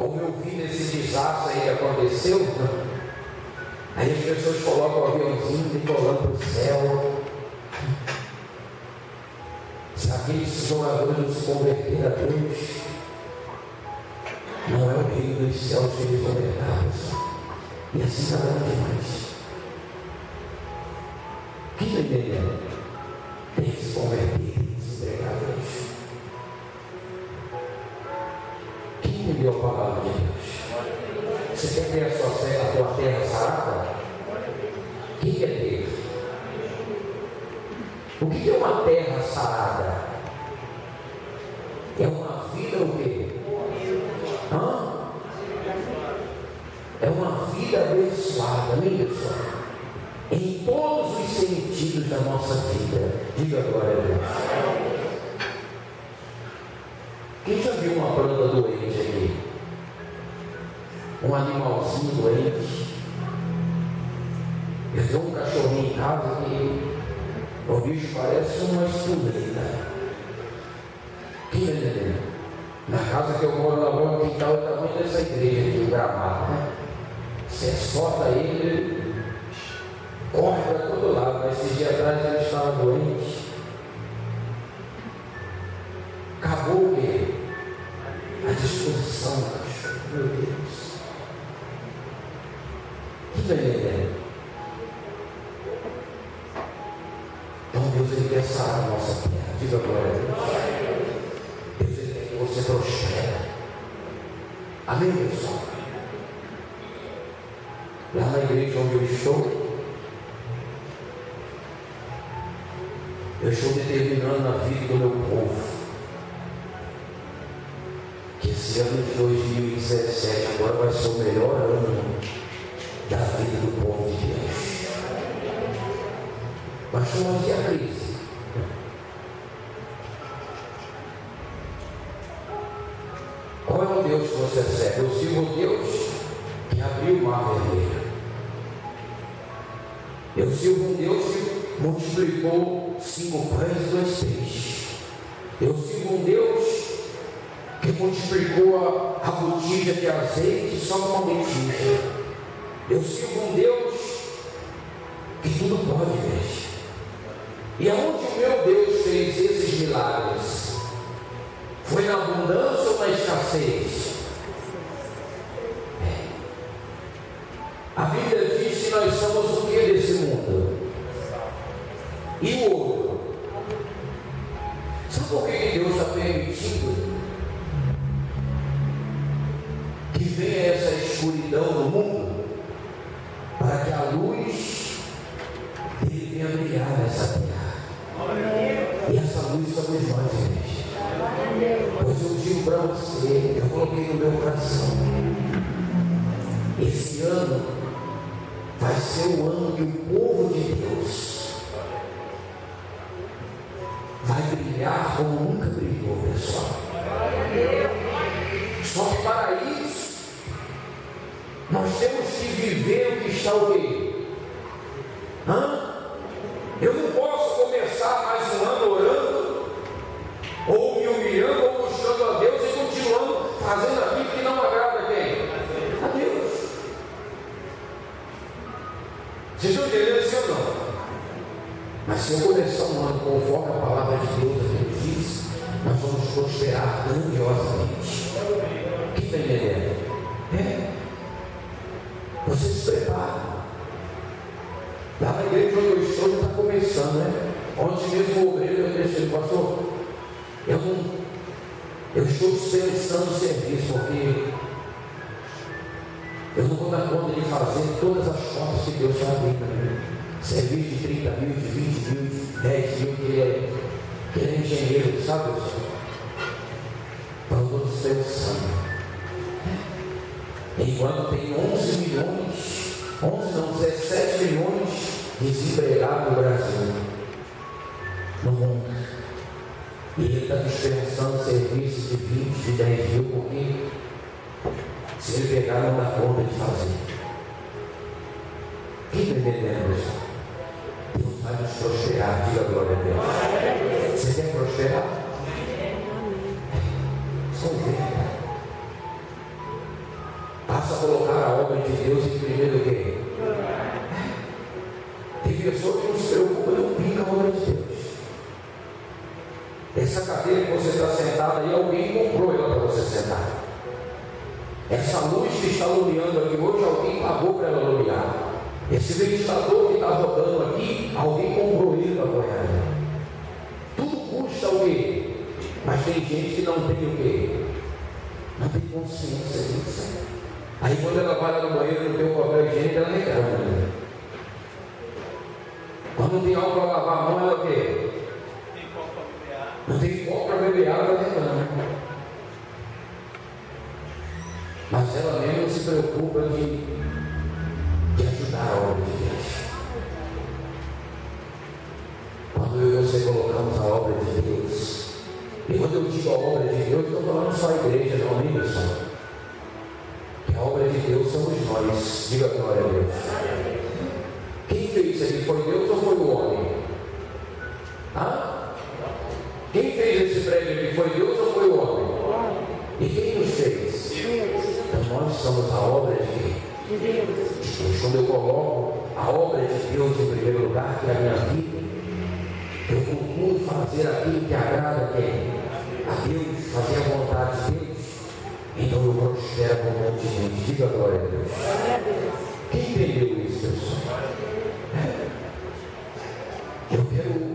Como eu vi nesse desastre aí que aconteceu, aí as pessoas colocam o aviãozinho decolando para o céu. Se aqueles sonhadores não se converterem a Deus, não é o reino dos céus que eles vão herdar, pessoal. E assim não é demais. Quem está entendendo? Tem que se converter, tem que se entregar a Deus. Quem entendeu a palavra de Deus? Você quer ter a tua terra sarada? Quem quer ter? O que é uma terra sarada? É uma vida o quê? É uma vida abençoada, amém, pessoal? Em todos os sentidos da nossa vida. Diga glória a Deus. Quem já viu uma planta doente aqui? Um animalzinho doente? Eu tenho um cachorrinho em casa que o bicho parece uma espumeta. Quem está entendendo? Na casa que eu moro, lá no quintal, é o tamanho dessa igreja aqui, o Gramado, né? Você solta ele, corre para todo lado. Mas esses dias atrás ele estava doente. Acabou o quê? A disposição do cachorro. Meu Deus. Que beleza. Então Deus, ele quer sarar a nossa terra. Diga glória a Deus. Deus, ele quer que você prospere. Amém, pessoal? Lá na igreja onde eu estou determinando a vida do meu povo, que esse ano de 2017 agora vai ser o melhor ano da vida do povo de Deus. Mas chamamos de a crise. Qual é o Deus que você serve? Eu sirvo o Deus que abriu o mar vermelho. Eu sirvo um Deus que multiplicou 5 pães e 2 peixes. Eu sirvo um Deus que multiplicou a botija de azeite só com uma botija. Eu sirvo um Deus que tudo pode, gente. E aonde o meu Deus fez esses milagres? Foi na abundância ou na escassez? A Bíblia diz que nós somos o que desse mundo? E o outro? Sabe por que Deus está permitindo que venha essa escuridão no mundo? Para que a luz dele venha brilhar nessa terra. E essa luz somos nós, igreja. Pois eu digo para você, eu coloquei no meu coração, esse ano vai ser o ano que o povo de Deus vai brilhar como nunca brilhou, pessoal. Só que para isso nós temos que viver o que está o quê? Eu não posso começar mais um ano orando, ou me humilhando, ou buscando a Deus e continuando fazendo aquilo que não agrada a quem? A Deus. Vocês estão entendendo assim ou não? Mas se eu começar um ano conforme a palavra de Deus nos diz, nós vamos prosperar grandiosamente. Quem está entendendo? Você se prepara. Lá na igreja onde eu estou está começando, né? Ontem mesmo o obreiro eu disse, pastor, eu estou dispensando o serviço, porque eu não vou dar conta de fazer todas as contas que Deus está abrindo. Serviço de 30 mil, de 20 mil, de 10 mil, que ele é engenheiro, sabe? Então eu estou dispensando. Enquanto tem 11 milhões, 11 não, 17 milhões desempregados no Brasil, no mundo. E ele está dispensando serviços de 20, de 10 mil, porque se ele pegar não dá conta de fazer. Quem está entendendo isso? Deus vai nos prosperar, diga glória a Deus. Você quer prosperar? Só ver. de Deus em primeiro lugar. Tem pessoas que não se preocupam, não pintam a obra de Deus. Essa cadeira que você está sentado aí, alguém comprou ela para você sentar. Essa luz que está iluminando aqui hoje, alguém pagou para ela iluminar. Esse ventilador que está rodando aqui, alguém comprou ele para apoiar. Tudo custa o quê? Mas tem gente que não tem o quê? Não tem consciência disso. Aí quando ela vai lá no banheiro, não tem um papel higiênico, ela reclama. Quando não tem algo para lavar a mão, ela o quê? Não tem copo para beber água, ela reclama. Mas ela mesmo se preocupa de ajudar a obra de Deus. Quando eu e você colocamos a obra de Deus, e quando eu digo a obra de Deus, eu estou falando só a igreja, não a minha missão. Que a obra de Deus somos nós. Diga glória a Deus. Quem fez isso aqui? Foi Deus ou foi o homem? Quem fez esse prédio aqui? Foi Deus ou foi o homem? E quem nos fez? Então nós somos a obra de Deus. Quando eu coloco a obra de Deus em primeiro lugar, que é a minha vida, eu procuro fazer aquilo que agrada a quem? A Deus, fazer a vontade de Deus. Então eu prospero abundantemente. Diga glória a Deus. Quem entendeu isso, pessoal? Eu quero